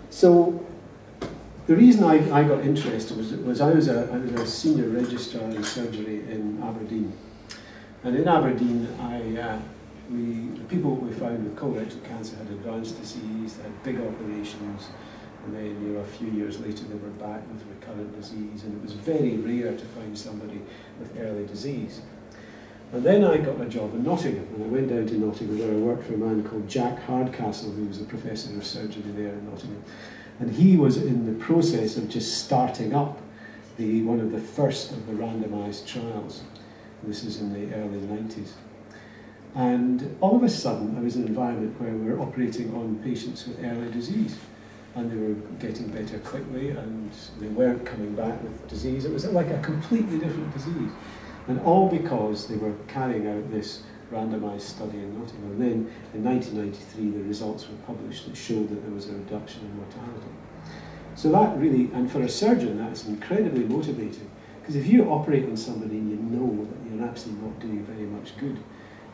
So the reason I got interested was I was a senior registrar in surgery in Aberdeen. And in Aberdeen, the people we found with colorectal cancer had advanced disease, they had big operations, and then a few years later they were back with recurrent disease, and it was very rare to find somebody with early disease. And then I got a job in Nottingham, and I went down to Nottingham where I worked for a man called Jack Hardcastle, who was a professor of surgery there in Nottingham. And he was in the process of just starting up one of the first of the randomised trials. This is in the early 90s. And all of a sudden, I was in an environment where we were operating on patients with early disease. And they were getting better quickly, and they weren't coming back with disease. It was like a completely different disease. And all because they were carrying out this randomised study in Nottingham. And then in 1993, the results were published that showed that there was a reduction in mortality. So that really, and for a surgeon, that's incredibly motivating. Because if you operate on somebody and you know that you're actually not doing very much good,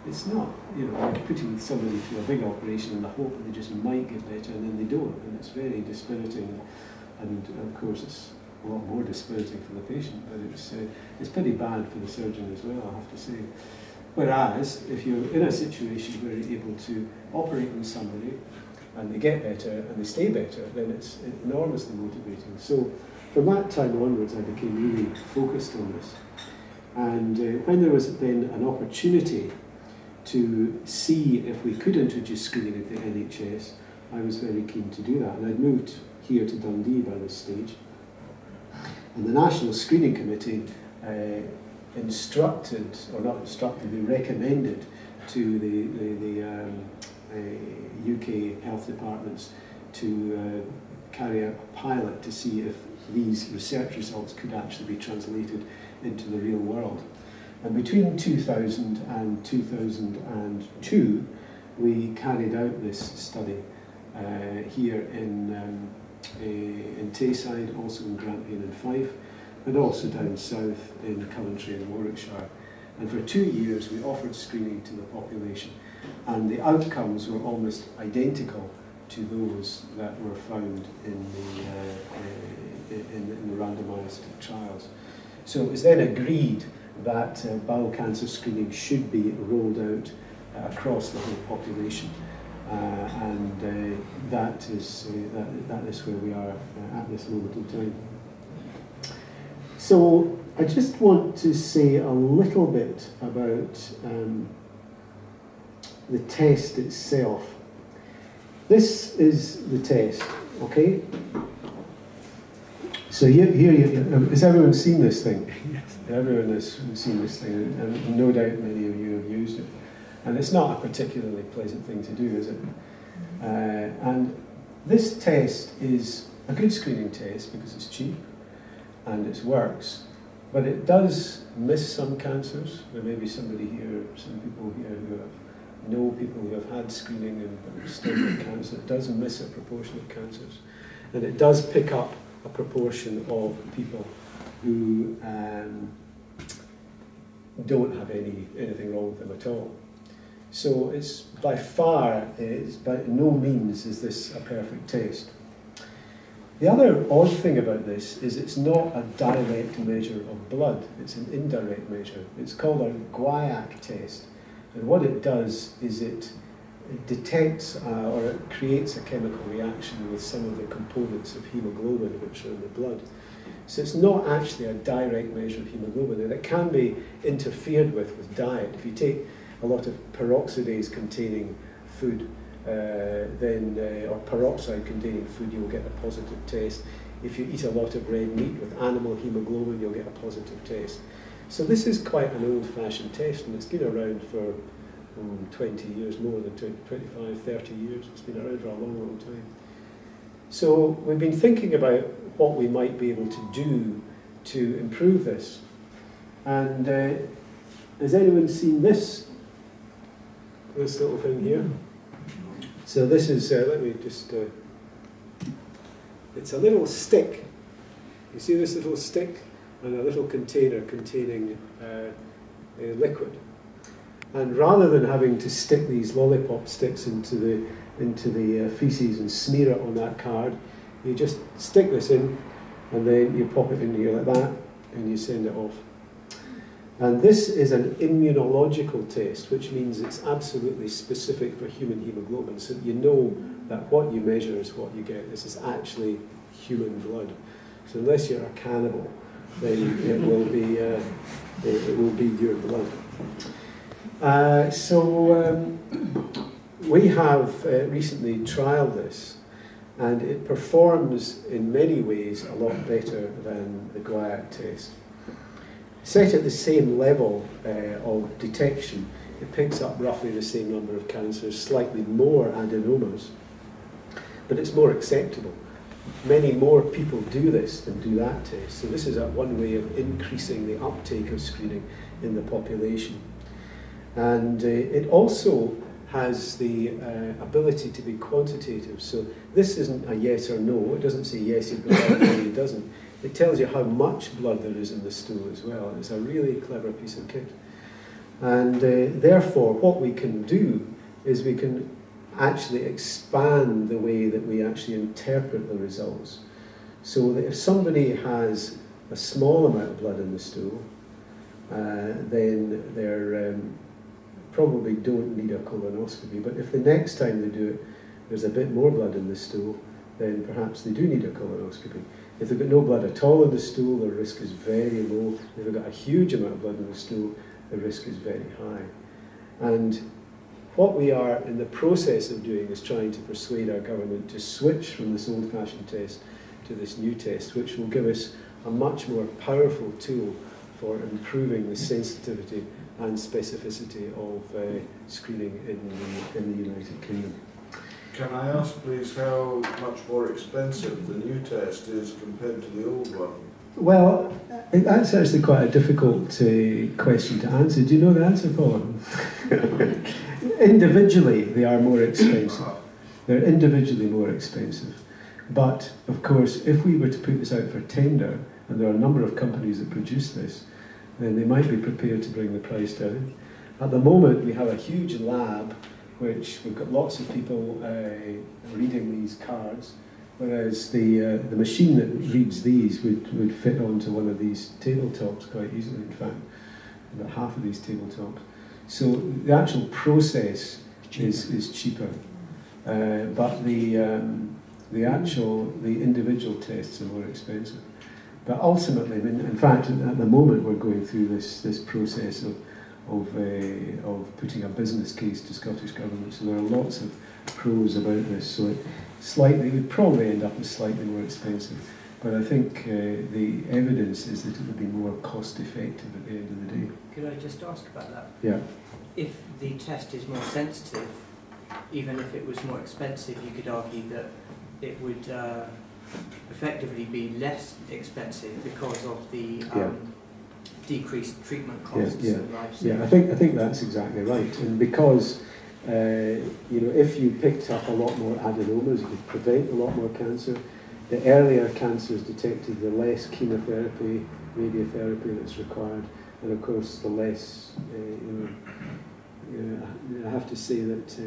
it's not, like putting somebody through a big operation in the hope that they just might get better and then they don't. And it's very dispiriting. And of course, it's a lot more dispiriting for the patient, but it's pretty bad for the surgeon as well, I have to say. Whereas, if you're in a situation where you're able to operate on somebody and they get better and they stay better, then it's enormously motivating. So from that time onwards, I became really focused on this. And when there was then an opportunity to see if we could introduce screening at the NHS, I was very keen to do that. And I'd moved here to Dundee by this stage. And the National Screening Committee instructed, or not instructed, they recommended to the UK health departments to carry out a pilot to see if these research results could actually be translated into the real world. And between 2000 and 2002, we carried out this study here in Tayside, also in Grampian and Fife, and also down south in Coventry and Warwickshire. And for 2 years we offered screening to the population, and the outcomes were almost identical to those that were found in the randomised trials. So it was then agreed that bowel cancer screening should be rolled out across the whole population. And that is where we are at this moment in time. So I just want to say a little bit about the test itself. This is the test, okay? So here has everyone seen this thing? Yes. Everyone has seen this thing, and no doubt many of you have used it. And it's not a particularly pleasant thing to do, is it? And this test is a good screening test because it's cheap and it works, but it does miss some cancers. There may be somebody here, some people here who know people who have had screening and still get cancer. It does miss a proportion of cancers, and it does pick up a proportion of people who don't have anything wrong with them at all. So it's by no means is this a perfect test. The other odd thing about this is it's not a direct measure of blood, it's an indirect measure. It's called a guaiac test, and what it does is it detects or it creates a chemical reaction with some of the components of hemoglobin which are in the blood. So it's not actually a direct measure of hemoglobin, and it can be interfered with diet. If you take a lot of peroxidase containing food, or peroxide containing food, you'll get a positive test. If you eat a lot of red meat with animal hemoglobin, you'll get a positive test. So this is quite an old-fashioned test, and it's been around for 20 years, more than 25, 30 years. It's been around for a long, long time. So we've been thinking about what we might be able to do to improve this. And has anyone seen this little thing here? So this is, let me just, it's a little stick. You see this little stick? And a little container containing a liquid. And rather than having to stick these lollipop sticks into the feces and smear it on that card, You just stick this in, and then you pop it in here like that, and you send it off. And this is an immunological test, which means it's absolutely specific for human hemoglobin, so you know that what you measure is what you get. This is actually human blood. So unless you're a cannibal, then it will be your blood. We have recently trialled this, and it performs in many ways a lot better than the GUAC test. Set at the same level of detection, it picks up roughly the same number of cancers, slightly more adenomas, but it's more acceptable. Many more people do this than do that test, so this is one way of increasing the uptake of screening in the population. And it also has the ability to be quantitative, so this isn't a yes or no. It doesn't say yes, you've got blood, no, it doesn't. It tells you how much blood there is in the stool as well. It's a really clever piece of kit. And therefore, what we can do is we can actually expand the way that we actually interpret the results. So that if somebody has a small amount of blood in the stool, then they're probably don't need a colonoscopy. But if the next time they do it, there's a bit more blood in the stool, then perhaps they do need a colonoscopy. If they've got no blood at all in the stool, the risk is very low. If they've got a huge amount of blood in the stool, the risk is very high. And what we are in the process of doing is trying to persuade our government to switch from this old-fashioned test to this new test, which will give us a much more powerful tool for improving the sensitivity and specificity of screening in the United Kingdom. Can I ask, please, how much more expensive the new test is compared to the old one? Well, that's actually quite a difficult question to answer. Do you know the answer, Paul? Individually, they are more expensive. They're individually more expensive. But, of course, if we were to put this out for tender, and there are a number of companies that produce this, then they might be prepared to bring the price down. At the moment, we have a huge lab, which we've got lots of people reading these cards, whereas the machine that reads these would fit onto one of these tabletops quite easily, in fact, about half of these tabletops. So the actual process is cheaper, but the individual tests are more expensive. But ultimately, I mean, in fact, at the moment we're going through this process of putting a business case to Scottish Government, so there are lots of pros about this. So it would probably end up as slightly more expensive, but I think the evidence is that it would be more cost effective at the end of the day. Could I just ask about that? Yeah. If the test is more sensitive, even if it was more expensive, you could argue that it would effectively be less expensive because of the decreased treatment costs and life saving. Yeah, I think that's exactly right. And because if you picked up a lot more adenomas, you could prevent a lot more cancer. The earlier cancers detected, the less chemotherapy, radiotherapy that's required, and of course the less. I have to say that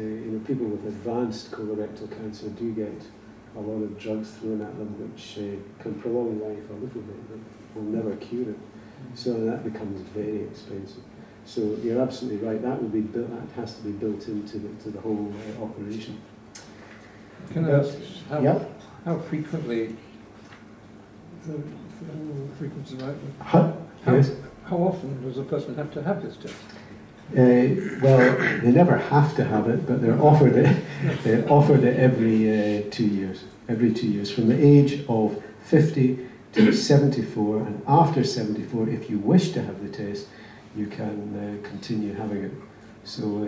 people with advanced colorectal cancer do get a lot of drugs thrown at them, which can prolong life a little bit, but will never cure it. So that becomes very expensive. So you're absolutely right. That will be built. That has to be built into the whole operation. Can I ask how frequently? Frequency, right? How often does a person have to have this test? Well, they never have to have it, but they're offered it. They're offered it every 2 years. Every 2 years, from the age of 50 to 74, and after 74, if you wish to have the test, you can continue having it. So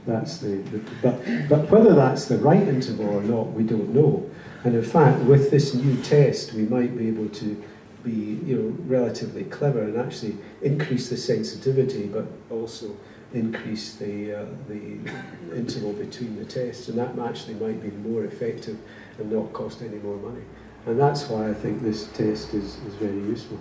but whether that's the right interval or not, we don't know. And in fact, with this new test, we might be able to be relatively clever and actually increase the sensitivity, but also increase the interval between the tests, and that actually might be more effective and not cost any more money. And that's why I think this test is very useful.